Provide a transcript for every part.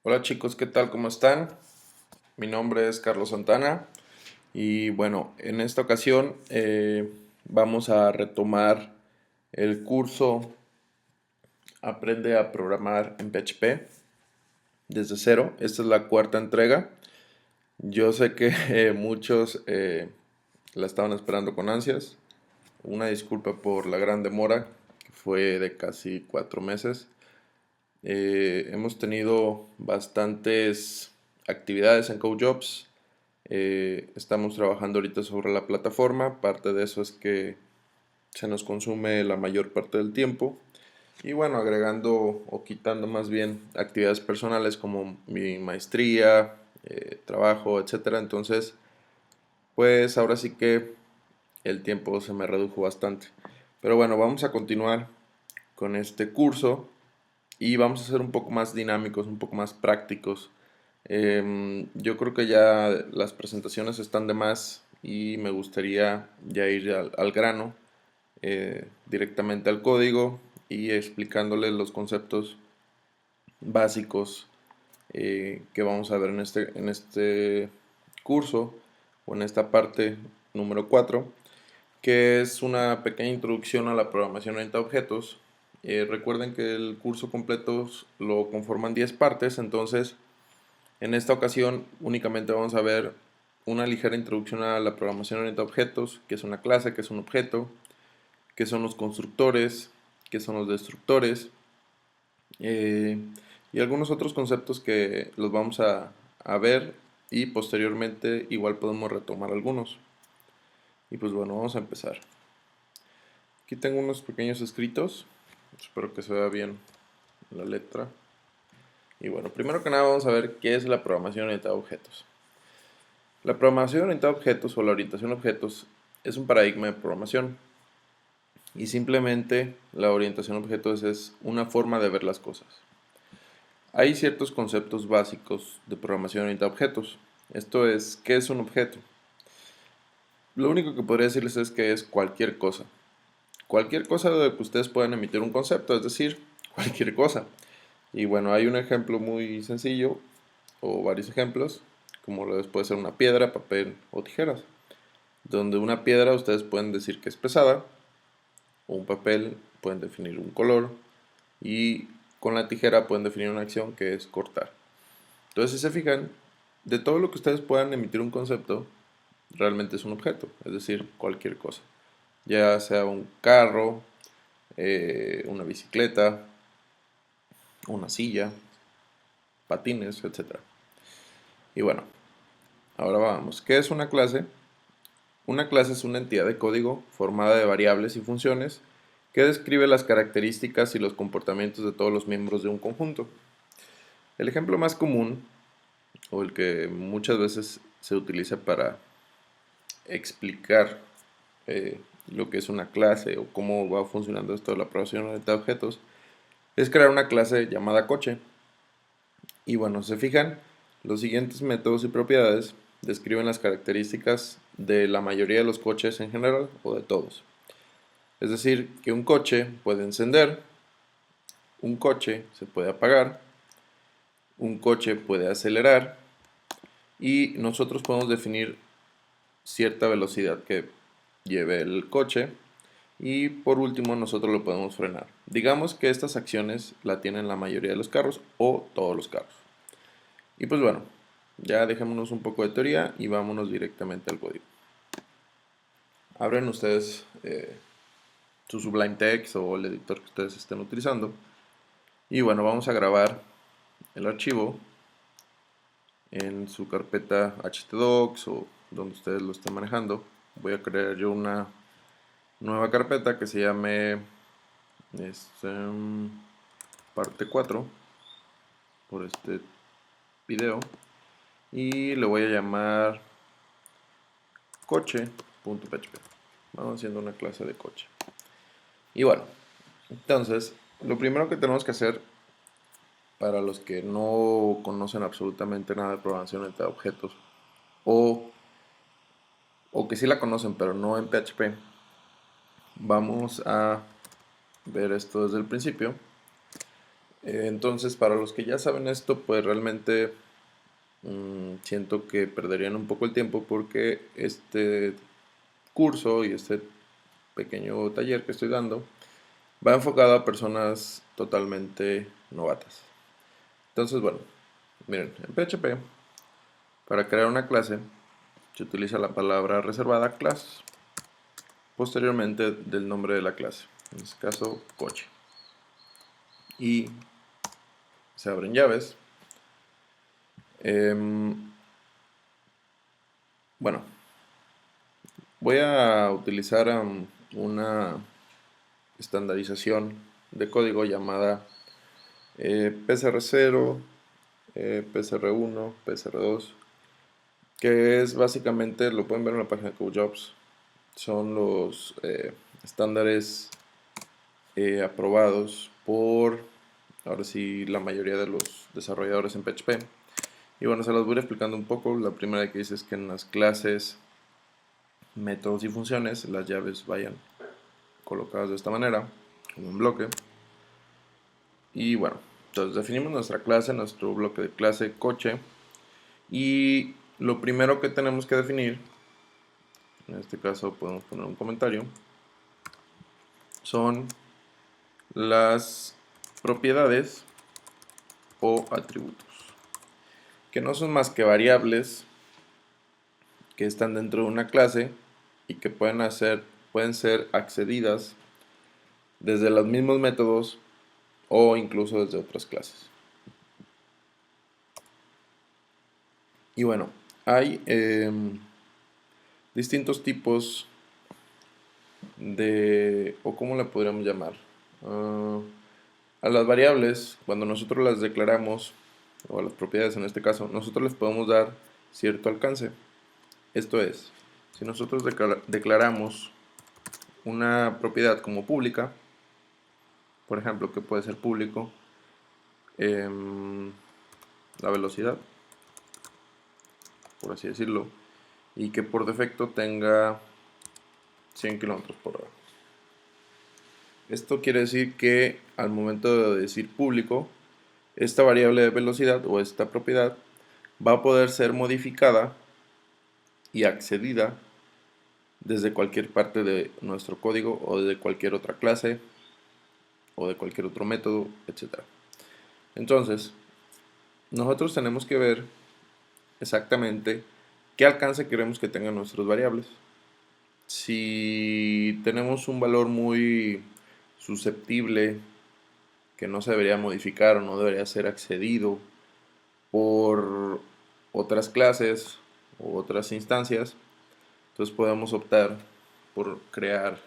Hola chicos, ¿qué tal? ¿Cómo están? Mi nombre es Carlos Santana y bueno, en esta ocasión vamos a retomar el curso Aprende a programar en PHP desde cero. Esta es la cuarta entrega. Yo sé que muchos la estaban esperando con ansias. Una disculpa por la gran demora, que fue de casi 4 meses. Hemos tenido bastantes actividades en CodeJobs. Estamos trabajando ahorita sobre la plataforma. Parte de eso es que se nos consume la mayor parte del tiempo. Y bueno, agregando o quitando más bien actividades personales como mi maestría, trabajo, etcétera. Entonces, pues ahora sí que el tiempo se me redujo bastante. Pero bueno, vamos a continuar con este curso y vamos a ser un poco más dinámicos, un poco más prácticos. Yo creo que ya las presentaciones están de más y me gustaría ya ir al grano, directamente al código y explicándoles los conceptos básicos que vamos a ver en este curso o en esta parte número 4, que es una pequeña introducción a la programación orientada a objetos. Recuerden que el curso completo lo conforman 10 partes, entonces en esta ocasión únicamente vamos a ver una ligera introducción a la programación orientada a objetos, qué es una clase, qué es un objeto, qué son los constructores, qué son los destructores, eh, y algunos otros conceptos que los vamos a ver y posteriormente igual podemos retomar algunos. Y pues bueno, vamos a empezar. Aquí tengo unos pequeños escritos, espero que se vea bien la letra. Y bueno, primero que nada vamos a ver qué es la programación orientada a objetos. La programación orientada a objetos o la orientación a objetos es un paradigma de programación y simplemente la orientación a objetos es una forma de ver las cosas. Hay ciertos conceptos básicos de programación orientada a objetos. Esto es, ¿qué es un objeto? Lo único que podría decirles es que es cualquier cosa. Cualquier cosa de que ustedes puedan emitir un concepto, es decir, cualquier cosa. Y bueno, hay un ejemplo muy sencillo, o varios ejemplos, como lo puede ser una piedra, papel o tijeras. Donde una piedra ustedes pueden decir que es pesada, o un papel pueden definir un color, y con la tijera pueden definir una acción que es cortar. Entonces, si se fijan, de todo lo que ustedes puedan emitir un concepto, realmente es un objeto, es decir, cualquier cosa. Ya sea un carro, una bicicleta, una silla, patines, etcétera. Y bueno, ahora vamos. ¿Qué es una clase? Una clase es una entidad de código formada de variables y funciones que describe las características y los comportamientos de todos los miembros de un conjunto. El ejemplo más común, o el que muchas veces se utiliza para explicar eh, lo que es una clase o cómo va funcionando esto de la programación orientada a objetos, es crear una clase llamada coche. Y bueno, se fijan, los siguientes métodos y propiedades describen las características de la mayoría de los coches en general o de todos. Es decir, que un coche puede encender, un coche se puede apagar, un coche puede acelerar y nosotros podemos definir cierta velocidad que lleve el coche y por último nosotros lo podemos frenar. Digamos que estas acciones la tienen la mayoría de los carros o todos los carros. Y pues bueno, ya dejémonos un poco de teoría y vámonos directamente al código. Abren ustedes su Sublime Text o el editor que ustedes estén utilizando. Y bueno, vamos a grabar el archivo en su carpeta htdocs o donde ustedes lo estén manejando. Voy a crear yo una nueva carpeta que se llame este, parte 4 por este video y le voy a llamar coche.php. Vamos haciendo una clase de coche. Y bueno, entonces lo primero que tenemos que hacer para los que no conocen absolutamente nada de programación orientada a objetos o, o que sí la conocen pero no en PHP, vamos a ver esto desde el principio. Entonces, para los que ya saben esto, pues realmente siento que perderían un poco el tiempo porque este curso y este pequeño taller que estoy dando va enfocado a personas totalmente novatas. Entonces, bueno, miren, en PHP, para crear una clase, se utiliza la palabra reservada class, posteriormente del nombre de la clase, en este caso coche. Y se abren llaves. Bueno, voy a utilizar una estandarización de código llamada PSR0, PSR1, PSR2, que es básicamente, lo pueden ver en la página de CodeJobs, son los estándares aprobados por, ahora sí, la mayoría de los desarrolladores en PHP. Y bueno, se los voy a ir explicando un poco. La primera que dice es que en las clases, métodos y funciones, las llaves vayan colocadas de esta manera, como un bloque. Y bueno, entonces definimos nuestra clase, nuestro bloque de clase coche. Y lo primero que tenemos que definir, en este caso podemos poner un comentario, son las propiedades o atributos, que no son más que variables que están dentro de una clase y que pueden ser accedidas desde los mismos métodos o incluso desde otras clases. Y bueno, hay distintos tipos de, o cómo le podríamos llamar, a las variables, cuando nosotros las declaramos, o a las propiedades en este caso, nosotros les podemos dar cierto alcance. Esto es, si nosotros declaramos una propiedad como pública, por ejemplo, que puede ser público, la velocidad, por así decirlo, y que por defecto tenga 100 km por hora. Esto quiere decir que al momento de decir público, esta variable de velocidad o esta propiedad va a poder ser modificada y accedida desde cualquier parte de nuestro código o de cualquier otra clase o de cualquier otro método, etc. Entonces, nosotros tenemos que ver exactamente qué alcance queremos que tengan nuestras variables. Si tenemos un valor muy susceptible que no se debería modificar o no debería ser accedido por otras clases o otras instancias, entonces podemos optar por crear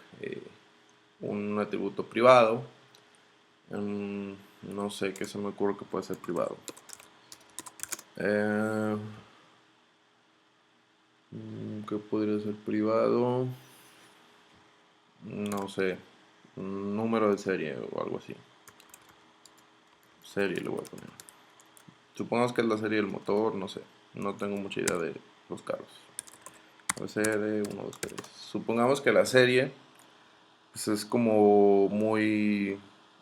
un atributo privado. No sé qué se me ocurre que puede ser privado. ¿Qué podría ser privado? No sé, un número de serie o algo así. Serie le voy a poner. Supongamos que es la serie del motor, no sé. No tengo mucha idea de los carros. Serie 1, 2, 3. Supongamos que la serie pues, es como muy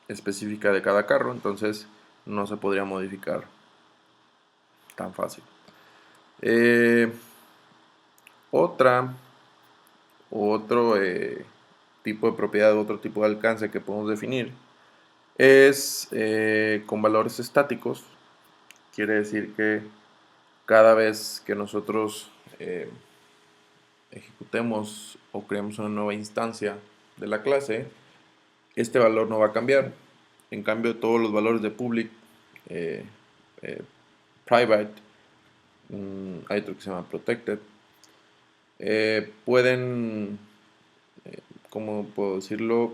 específica de cada carro, entonces no se podría modificar tan fácil. Otro tipo de propiedad, otro tipo de alcance que podemos definir es con valores estáticos. Quiere decir que cada vez que nosotros ejecutemos o creemos una nueva instancia de la clase, este valor no va a cambiar. En cambio, todos los valores de public, eh, eh, private, hay otro que se llama protected, pueden, ¿cómo puedo decirlo?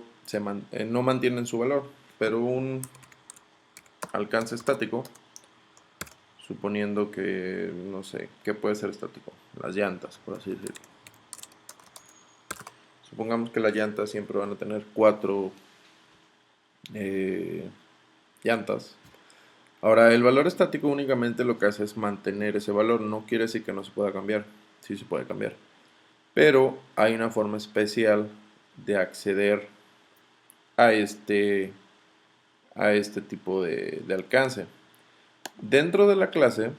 No mantienen su valor, pero un alcance estático, suponiendo que, no sé, ¿qué puede ser estático? Las llantas, por así decirlo. Supongamos que las llantas siempre van a tener 4 llantas. Ahora, el valor estático únicamente lo que hace es mantener ese valor. No quiere decir que no se pueda cambiar. Sí se puede cambiar. Pero hay una forma especial de acceder a a este tipo de alcance. Dentro de la clase,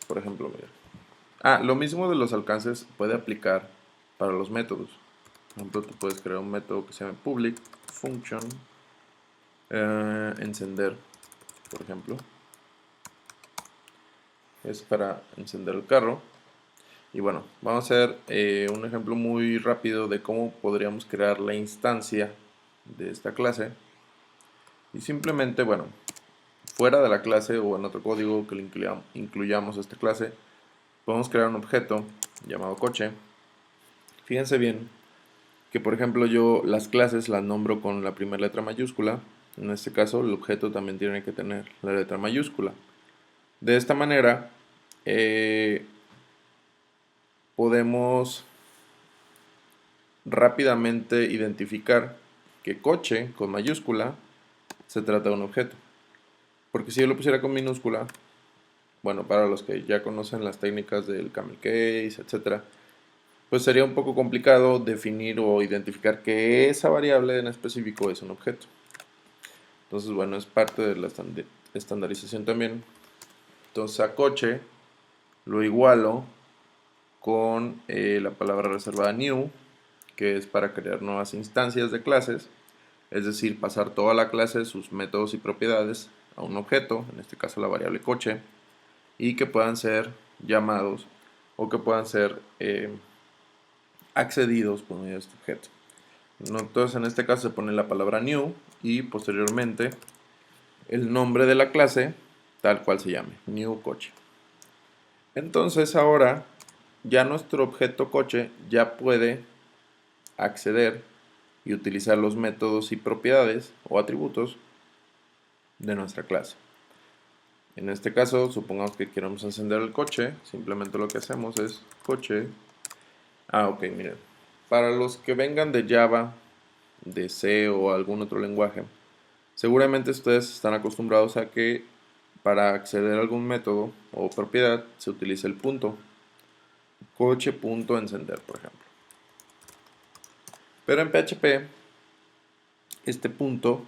por ejemplo, mira. Lo mismo de los alcances puede aplicar para los métodos. Por ejemplo, tú puedes crear un método que se llame public function encender, por ejemplo. Es para encender el carro. Y bueno, vamos a hacer un ejemplo muy rápido de cómo podríamos crear la instancia de esta clase. Y simplemente, bueno, fuera de la clase o en otro código que le incluyamos a esta clase, podemos crear un objeto llamado coche. Fíjense bien que, por ejemplo, yo las clases las nombro con la primera letra mayúscula. En este caso, el objeto también tiene que tener la letra mayúscula. De esta manera, podemos rápidamente identificar que coche con mayúscula se trata de un objeto. Porque si yo lo pusiera con minúscula, bueno, para los que ya conocen las técnicas del camel case, etcétera, pues sería un poco complicado definir o identificar que esa variable en específico es un objeto. Entonces, bueno, es parte de la estandarización también. Entonces, a coche lo igualo con la palabra reservada new, que es para crear nuevas instancias de clases, es decir, pasar toda la clase, sus métodos y propiedades a un objeto, en este caso la variable coche, y que puedan ser llamados o que puedan ser accedidos por medio de este objeto. Entonces, en este caso se pone la palabra new y posteriormente el nombre de la clase tal cual se llame, new coche. Entonces ahora ya nuestro objeto coche ya puede acceder y utilizar los métodos y propiedades o atributos de nuestra clase. En este caso, supongamos que queremos encender el coche, simplemente lo que hacemos es coche. Ok, miren, para los que vengan de Java, de C o algún otro lenguaje, seguramente ustedes están acostumbrados a que para acceder a algún método o propiedad se utilice el punto, coche.encender, por ejemplo. Pero en PHP, este punto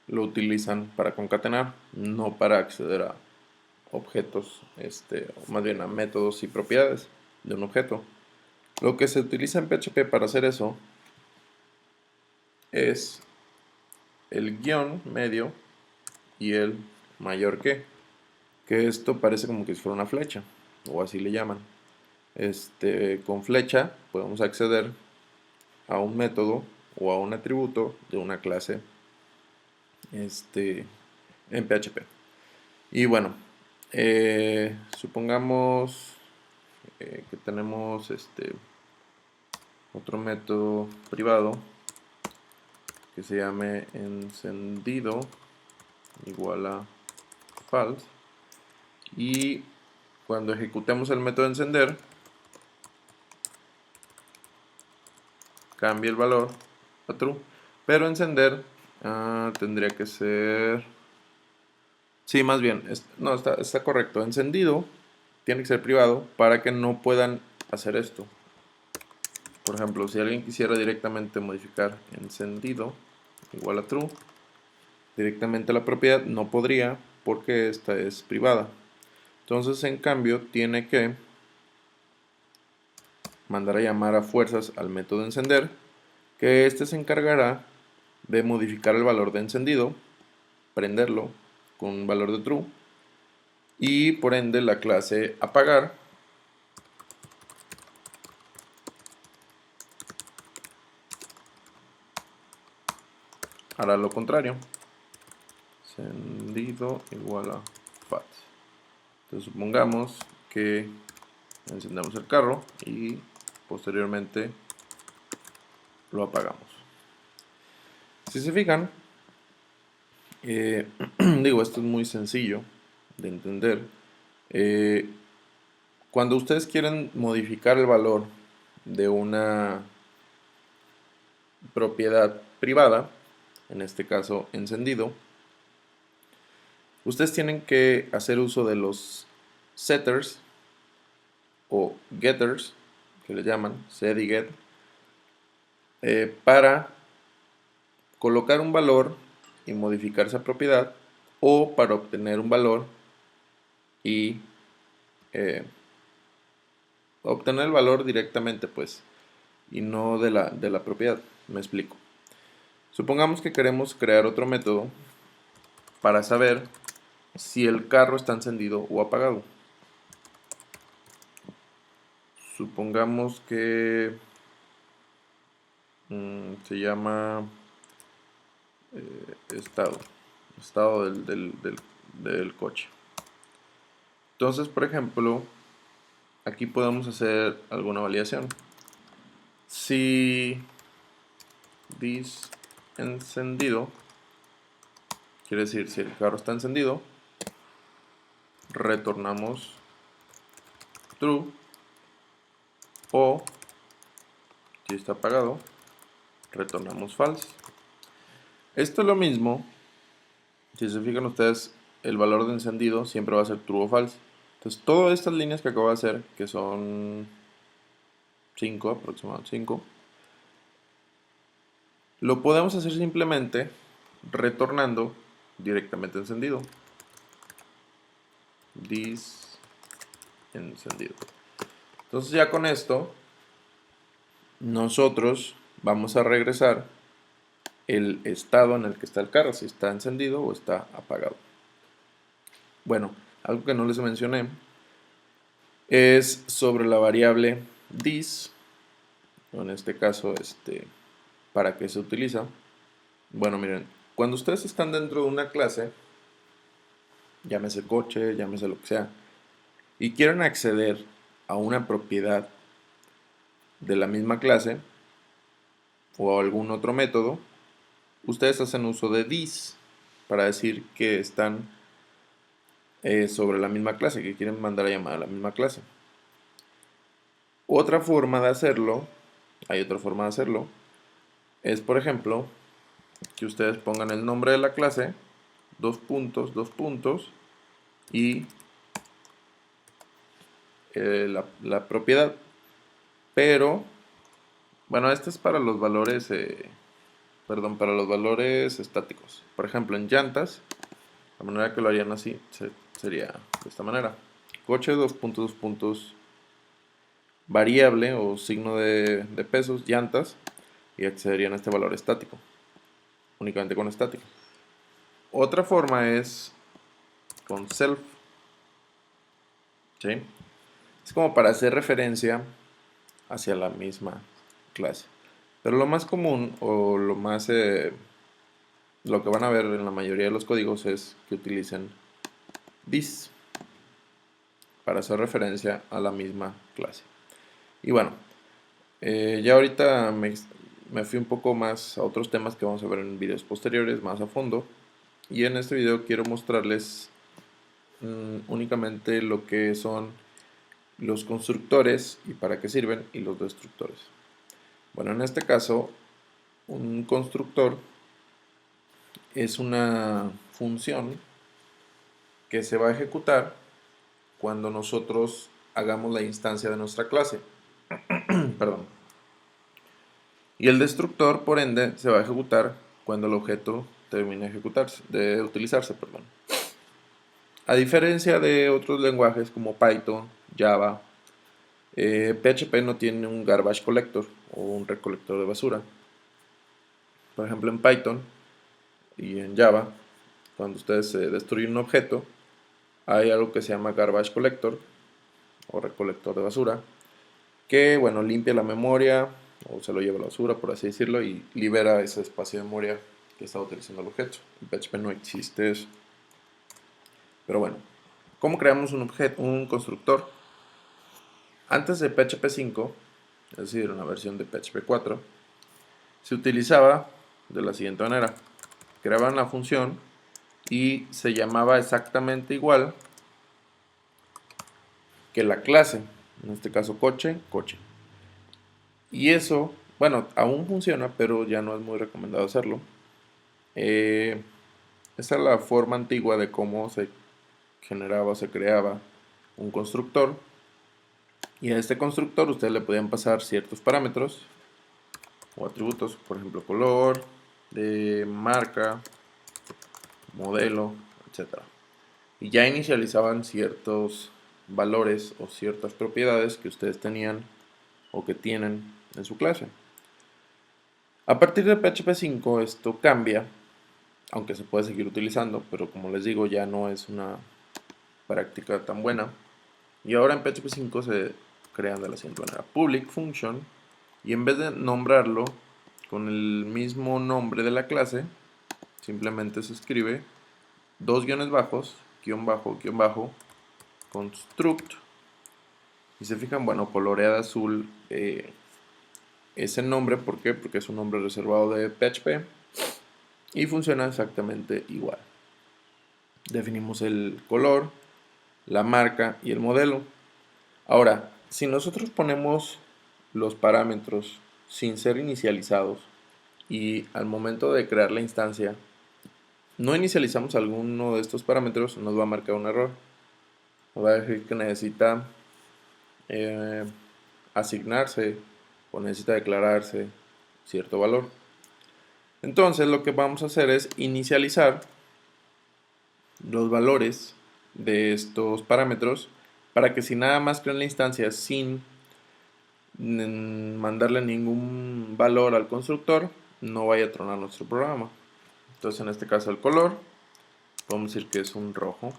lo utilizan para concatenar, no para acceder a objetos, o más bien a métodos y propiedades de un objeto. Lo que se utiliza en PHP para hacer eso es el guión medio y el mayor que esto parece como que si fuera una flecha, o así le llaman. Con flecha podemos acceder a un método o a un atributo de una clase en PHP. Y bueno, supongamos que tenemos otro método privado que se llame encendido igual a false, y cuando ejecutemos el método encender cambia el valor a true, pero encender tendría que ser, sí, más bien, no, está correcto, encendido tiene que ser privado para que no puedan hacer esto. Por ejemplo, si alguien quisiera directamente modificar encendido igual a true, directamente la propiedad no podría porque esta es privada. Entonces, en cambio, tiene que mandar a llamar a fuerzas al método encender, que este se encargará de modificar el valor de encendido, prenderlo con un valor de true, y por ende la clase apagar hará lo contrario, encendido igual a false. Entonces supongamos que encendemos el carro y posteriormente lo apagamos. Si se fijan, digo, esto es muy sencillo de entender. Cuando ustedes quieren modificar el valor de una propiedad privada, en este caso encendido, ustedes tienen que hacer uso de los setters o getters, que le llaman set y get, para colocar un valor y modificar esa propiedad, o para obtener un valor y obtener el valor directamente, pues, y no de la propiedad. Me explico. Supongamos que queremos crear otro método para saber si el carro está encendido o apagado. Supongamos que se llama estado del coche. Entonces, por ejemplo, aquí podemos hacer alguna validación. Si this encendido, quiere decir si el carro está encendido, retornamos true, o si está apagado, retornamos false. Esto es lo mismo. Si se fijan ustedes, el valor de encendido siempre va a ser true o false. Entonces, todas estas líneas que acabo de hacer, que son 5, aproximadamente 5, lo podemos hacer simplemente retornando directamente encendido. This encendido. Entonces, ya con esto, nosotros vamos a regresar el estado en el que está el carro, si está encendido o está apagado. Bueno, algo que no les mencioné es sobre la variable this, en este caso, ¿para qué se utiliza? Bueno, miren, cuando ustedes están dentro de una clase, llámese coche, llámese lo que sea, y quieren acceder a una propiedad de la misma clase o a algún otro método, ustedes hacen uso de this para decir que están sobre la misma clase, que quieren mandar a llamar a la misma clase. Otra forma de hacerlo, hay otra forma de hacerlo, es por ejemplo que ustedes pongan el nombre de la clase, dos puntos, y la propiedad. Pero, bueno, este es para los valores, para los valores estáticos. Por ejemplo, en llantas, la manera que lo harían así sería de esta manera. Coche, dos puntos, variable o signo de pesos, llantas, y accederían a este valor estático, únicamente con estático. Otra forma es con self, ¿sí? Es como para hacer referencia hacia la misma clase. Pero lo más común o lo que van a ver en la mayoría de los códigos es que utilicen this para hacer referencia a la misma clase. Y bueno, ya ahorita me fui un poco más a otros temas que vamos a ver en videos posteriores más a fondo. Y en este video quiero mostrarles únicamente lo que son los constructores y para qué sirven, y los destructores. Bueno, en este caso, un constructor es una función que se va a ejecutar cuando nosotros hagamos la instancia de nuestra clase. Perdón. Y el destructor, por ende, se va a ejecutar cuando el objeto termine de utilizarse. A diferencia de otros lenguajes como Python, Java, PHP no tiene un garbage collector o un recolector de basura. Por ejemplo, en Python y en Java, cuando ustedes destruyen un objeto, hay algo que se llama garbage collector o recolector de basura, que bueno, limpia la memoria o se lo lleva a la basura, por así decirlo, y libera ese espacio de memoria que está utilizando el objeto. En PHP no existe eso. Pero bueno, ¿cómo creamos un constructor? Antes de PHP 5, es decir, una versión de PHP 4, se utilizaba de la siguiente manera. Creaban la función y se llamaba exactamente igual que la clase, en este caso coche. Y eso, bueno, aún funciona, pero ya no es muy recomendado hacerlo. Esa es la forma antigua de cómo se generaba o se creaba un constructor. Y a este constructor ustedes le podían pasar ciertos parámetros o atributos, por ejemplo color, de marca, modelo, etcétera. Y ya inicializaban ciertos valores o ciertas propiedades que ustedes tenían o que tienen en su clase. A partir de PHP 5 esto cambia, aunque se puede seguir utilizando, pero como les digo ya no es una práctica tan buena. Y ahora en PHP 5 se crean de la siguiente manera: public function, y en vez de nombrarlo con el mismo nombre de la clase, simplemente se escribe dos guiones bajos, guión bajo, construct. Y se fijan, bueno, colorea de azul ese nombre. ¿Por qué? Porque es un nombre reservado de PHP y funciona exactamente igual. Definimos el color, la marca y el modelo. Ahora, si nosotros ponemos los parámetros sin ser inicializados y al momento de crear la instancia no inicializamos alguno de estos parámetros, nos va a marcar un error. Nos va a decir que necesita asignarse o necesita declararse cierto valor. Entonces lo que vamos a hacer es inicializar los valores de estos parámetros para que si nada más creen la instancia sin mandarle ningún valor al constructor, no vaya a tronar nuestro programa. Entonces en este caso el color, podemos decir que es un rojo.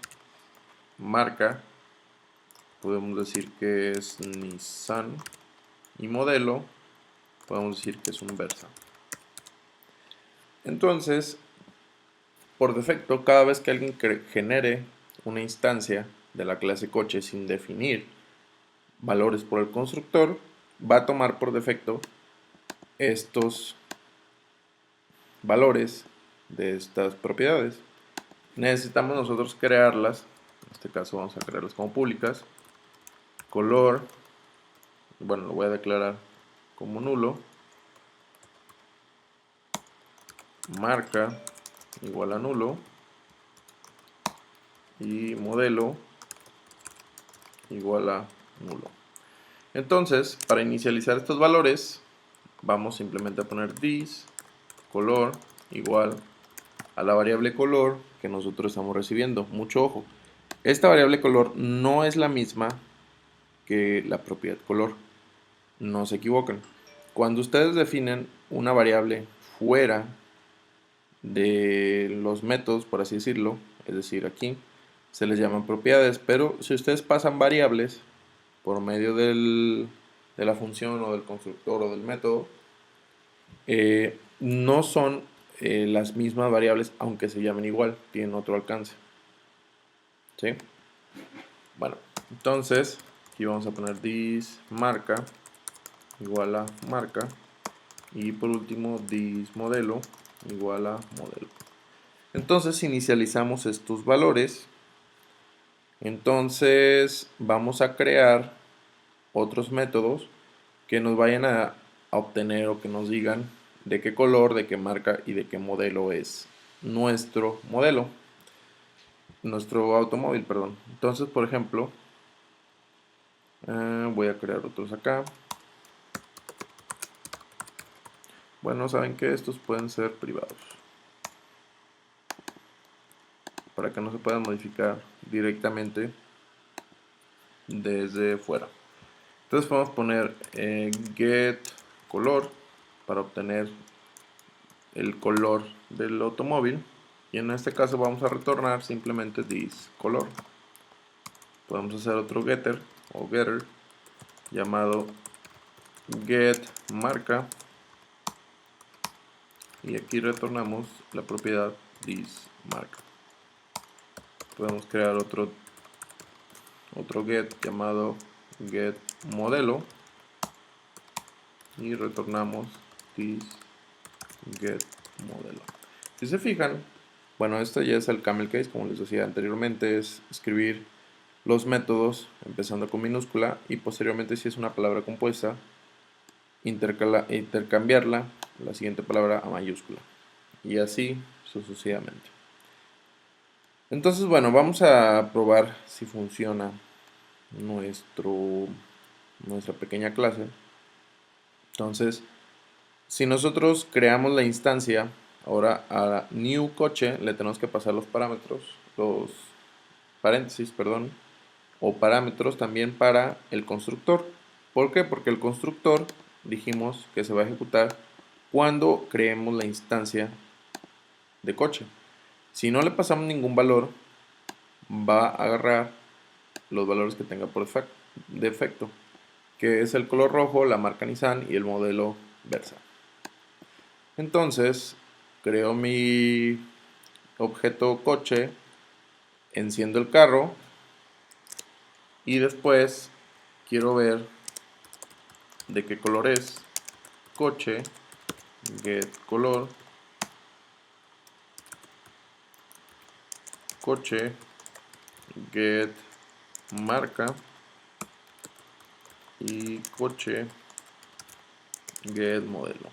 Marca, podemos decir que es Nissan. Y modelo, podemos decir que es un Versa. Entonces, por defecto, cada vez que alguien genere una instancia de la clase coche sin definir valores por el constructor, va a tomar por defecto estos valores de estas propiedades. Necesitamos nosotros crearlas. En este caso vamos a crearlas como públicas. Color, bueno, lo voy a declarar como nulo. Marca igual a nulo. Y modelo igual a nulo. Entonces, para inicializar estos valores, vamos simplemente a poner this color igual a la variable color que nosotros estamos recibiendo. Mucho ojo, esta variable color no es la misma que la propiedad color. No se equivoquen. Cuando ustedes definen una variable fuera de los métodos, por así decirlo, es decir, aquí se les llaman propiedades, pero si ustedes pasan variables por medio de la función o del constructor o del método, no son las mismas variables, aunque se llamen igual, tienen otro alcance. ¿Sí? Bueno, entonces aquí vamos a poner this marca igual a marca, y por último this modelo igual a modelo. Entonces inicializamos estos valores. Entonces vamos a crear otros métodos que nos vayan a obtener o que nos digan de qué color, de qué marca y de qué modelo es nuestro modelo, nuestro automóvil, perdón. Entonces, por ejemplo, voy a crear otros acá. Bueno, saben que estos pueden ser privados para que no se puedan modificar directamente desde fuera. Entonces podemos poner get color para obtener el color del automóvil, y en este caso vamos a retornar simplemente this color. Podemos hacer otro getter o getter llamado get marca, y aquí retornamos la propiedad this marca. Podemos crear otro get llamado get modelo y retornamos this get modelo. Si se fijan, bueno, esto ya es el camel case, como les decía anteriormente, es escribir los métodos empezando con minúscula y posteriormente, si es una palabra compuesta, intercambiarla la siguiente palabra a mayúscula, y así sucesivamente. Entonces, bueno, vamos a probar si funciona nuestra pequeña clase. Entonces, si nosotros creamos la instancia Ahora a new coche le tenemos que pasar los parámetros, los paréntesis, perdón, o parámetros también para el constructor. ¿Por qué? Porque el constructor dijimos que se va a ejecutar cuando creemos la instancia de coche. Si no le pasamos ningún valor, va a agarrar los valores que tenga por defecto, que es el color rojo, la marca Nissan y el modelo Versa. Entonces, creo mi objeto coche, enciendo el carro y después quiero ver de qué color es. Coche, get color, coche, get marca y coche, get modelo.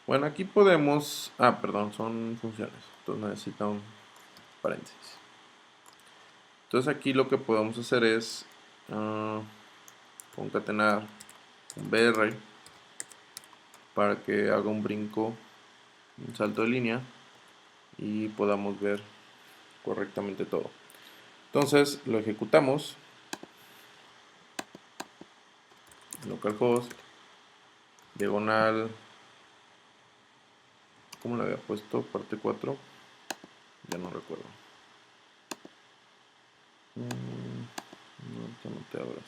Bueno, aquí podemos... perdón, son funciones. Entonces necesita un paréntesis. Entonces aquí lo que podemos hacer es concatenar un BR para que haga un brinco, un salto de línea y podamos ver correctamente todo. Entonces lo ejecutamos. Localhost, diagonal, ¿cómo lo había puesto? Parte 4, ya no recuerdo. No te abras.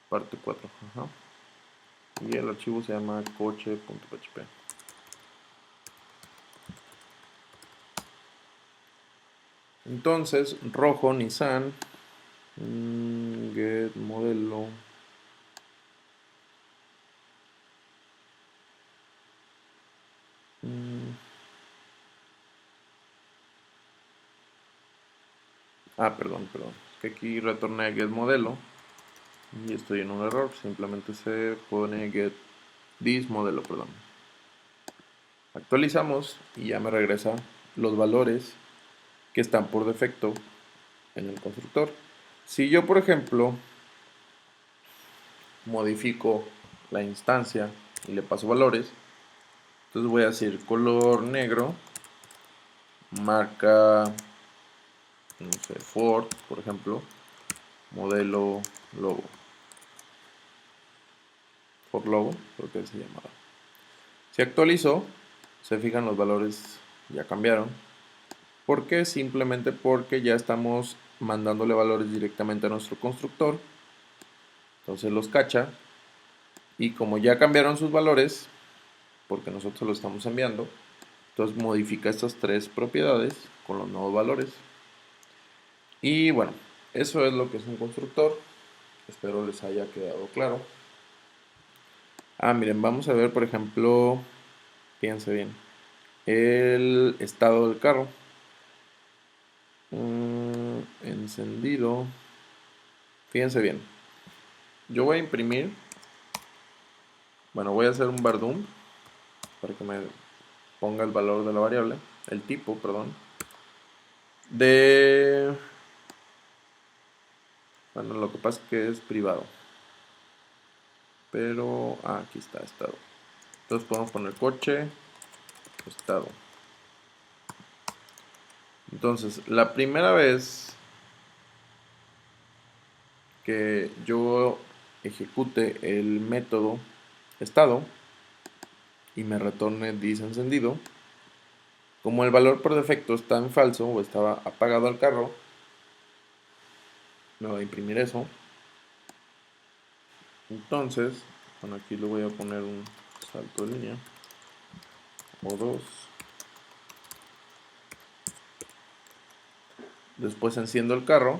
Parte 4, ajá. Y el archivo se llama coche.php. Entonces, rojo, Nissan, get modelo, perdón, que aquí retorné get modelo y estoy en un error, simplemente se pone get this modelo, perdón. Actualizamos y ya me regresa los valores que están por defecto en el constructor. Si yo, por ejemplo, modifico la instancia y le paso valores, entonces voy a decir color negro, marca, no sé, Ford, por ejemplo, modelo logo. Ford logo, creo que se llamaba. Si actualizo, se fijan los valores ya cambiaron. ¿Por qué? Simplemente porque ya estamos mandándole valores directamente a nuestro constructor. Entonces los cacha. Y como ya cambiaron sus valores, porque nosotros lo estamos enviando, entonces modifica estas tres propiedades con los nuevos valores. Y bueno, eso es lo que es un constructor. Espero les haya quedado claro. Miren, vamos a ver, por ejemplo, fíjense bien, el estado del carro. Encendido. Fíjense bien. Yo voy a imprimir. Bueno, voy a hacer un var dump para que me ponga el valor de la variable, el tipo, perdón, bueno, lo que pasa es que es privado, pero aquí está, estado. Entonces podemos poner coche, estado. Entonces, la primera vez que yo ejecute el método estado y me retorne this encendido, como el valor por defecto está en falso o estaba apagado el carro, me voy a imprimir eso. Entonces, bueno, aquí le voy a poner un salto de línea o dos. Después enciendo el carro,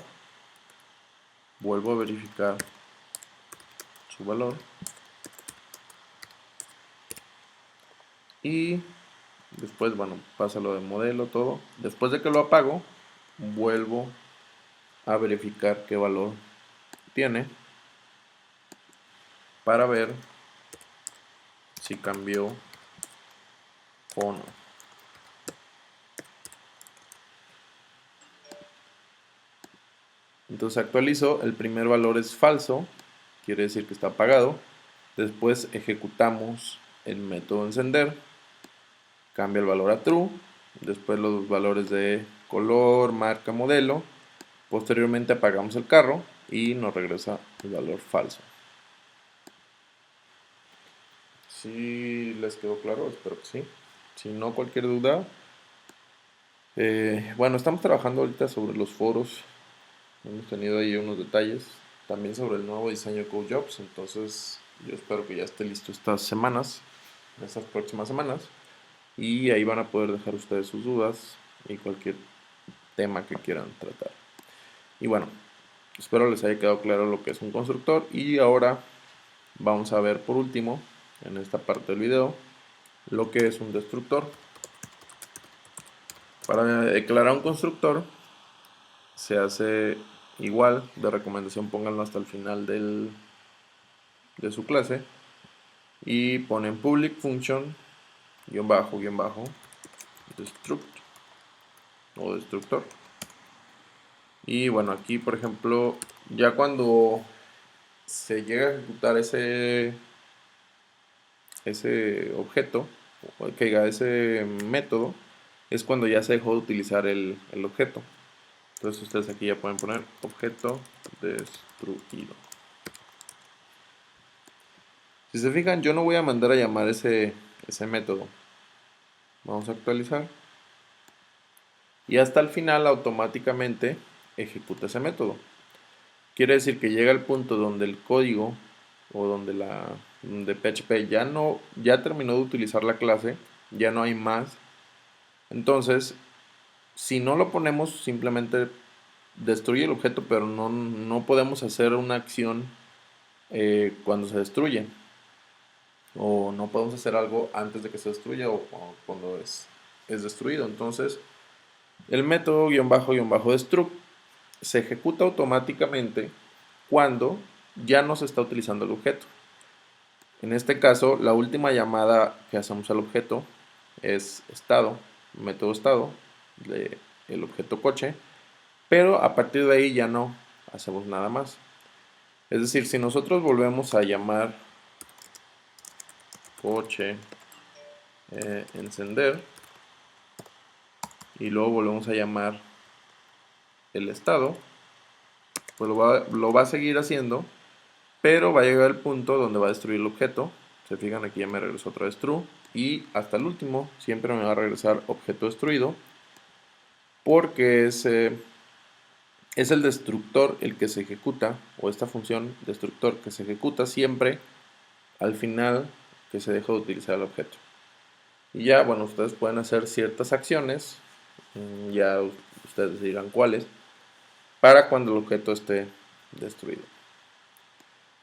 vuelvo a verificar su valor y después, bueno, pasa lo de modelo, todo. Después de que lo apago, vuelvo a verificar qué valor tiene para ver si cambió o no. Entonces actualizo, el primer valor es falso, quiere decir que está apagado. Después ejecutamos el método encender, cambia el valor a true, después los valores de color, marca, modelo. Posteriormente apagamos el carro y nos regresa el valor falso. Si les quedó claro, espero que sí. Si no, cualquier duda. Bueno, estamos trabajando ahorita sobre los foros. Hemos tenido ahí unos detalles. También sobre el nuevo diseño de CodeJobs. Entonces, yo espero que ya esté listo estas semanas, estas próximas semanas. Y ahí van a poder dejar ustedes sus dudas y cualquier tema que quieran tratar. Y bueno, espero les haya quedado claro lo que es un constructor. Y ahora vamos a ver por último, en esta parte del video, lo que es un destructor. Para declarar un constructor se hace igual, de recomendación pónganlo hasta el final de su clase, y ponen public function guión bajo destruct o destructor. Y bueno, aquí por ejemplo, ya cuando se llega a ejecutar ese objeto, o que diga ese método, es cuando ya se dejó de utilizar el objeto. Entonces ustedes aquí ya pueden poner objeto destruido. Si se fijan, yo no voy a mandar a llamar ese método. Vamos a actualizar. Y hasta el final automáticamente ejecuta ese método. Quiere decir que llega al punto donde el código o donde PHP ya terminó de utilizar la clase, ya no hay más. Entonces, si no lo ponemos, simplemente destruye el objeto, pero no podemos hacer una acción cuando se destruye. O no podemos hacer algo antes de que se destruya o cuando es destruido. Entonces, el método guión bajo destruct se ejecuta automáticamente cuando ya no se está utilizando el objeto. En este caso, la última llamada que hacemos al objeto es estado, método estado, el objeto coche, pero a partir de ahí ya no hacemos nada más. Es decir, si nosotros volvemos a llamar coche encender y luego volvemos a llamar el estado, pues lo va a seguir haciendo, pero va a llegar al punto donde va a destruir el objeto. Se fijan, aquí ya me regresó otra vez true, y hasta el último siempre me va a regresar objeto destruido, porque es el destructor el que se ejecuta, o esta función destructor que se ejecuta siempre al final que se deja de utilizar el objeto. Y ya, bueno, ustedes pueden hacer ciertas acciones, ya ustedes dirán cuáles, para cuando el objeto esté destruido.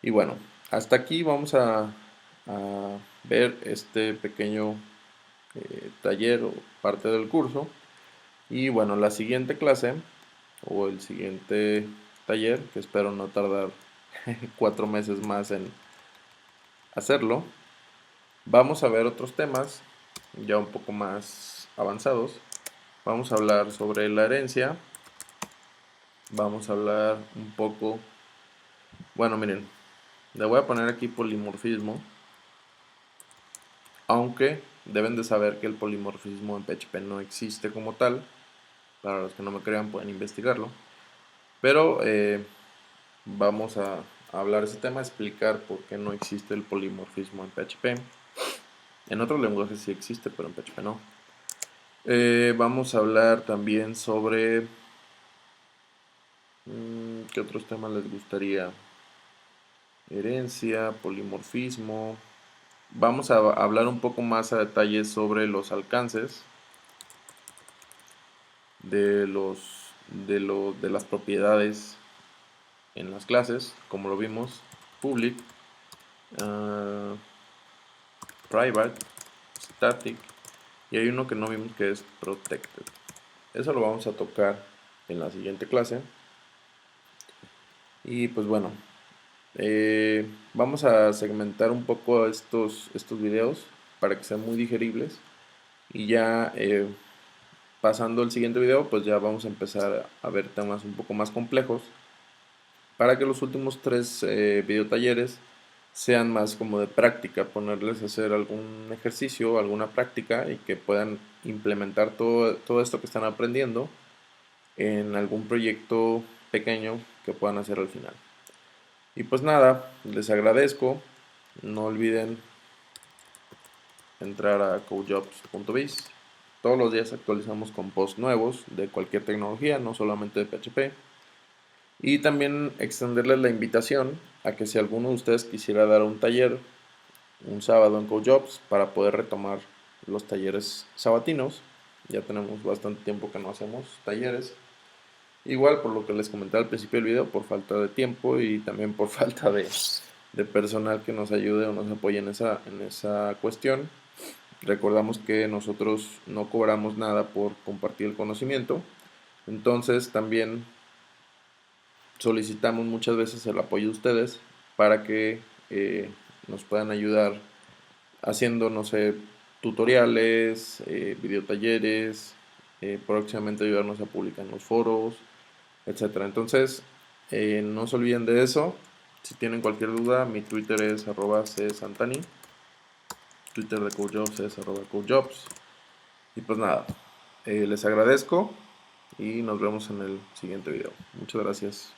Y bueno, hasta aquí vamos a ver este pequeño taller o parte del curso. Y bueno, la siguiente clase o el siguiente taller, que espero no tardar 4 meses más en hacerlo, vamos a ver otros temas ya un poco más avanzados. Vamos a hablar sobre la herencia. Vamos a hablar un poco, bueno, miren, le voy a poner aquí polimorfismo, aunque deben de saber que el polimorfismo en PHP no existe como tal. Para los que no me crean pueden investigarlo, pero vamos a hablar de ese tema, explicar por qué no existe el polimorfismo en PHP. En otros lenguajes sí existe, pero en PHP no. Vamos a hablar también sobre ¿qué otros temas les gustaría? Herencia, polimorfismo. Vamos a hablar un poco más a detalle sobre los alcances de las propiedades en las clases, como lo vimos: public, private, static, y hay uno que no vimos que es protected. Eso lo vamos a tocar en la siguiente clase. Y pues bueno, vamos a segmentar un poco estos videos para que sean muy digeribles, y ya pasando al siguiente video pues ya vamos a empezar a ver temas un poco más complejos para que los últimos 3 videotalleres sean más como de práctica, ponerles a hacer algún ejercicio, alguna práctica y que puedan implementar todo esto que están aprendiendo en algún proyecto pequeño que puedan hacer al final. Y pues nada, les agradezco. No olviden entrar a codejobs.biz. Todos los días actualizamos con posts nuevos de cualquier tecnología, no solamente de PHP. Y también extenderles la invitación a que si alguno de ustedes quisiera dar un taller un sábado en CodeJobs para poder retomar los talleres sabatinos. Ya tenemos bastante tiempo que no hacemos talleres. Igual por lo que les comenté al principio del video, por falta de tiempo y también por falta de personal que nos ayude o nos apoye en esa cuestión. Recordamos que nosotros no cobramos nada por compartir el conocimiento. Entonces también solicitamos muchas veces el apoyo de ustedes para que nos puedan ayudar haciendo, no sé, tutoriales, videotalleres, próximamente ayudarnos a publicar en los foros, etcétera. Entonces, no se olviden de eso. Si tienen cualquier duda, mi Twitter es @csantani, Twitter de CodeJobs es @CodeJobs. Y pues nada, les agradezco y nos vemos en el siguiente video. Muchas gracias.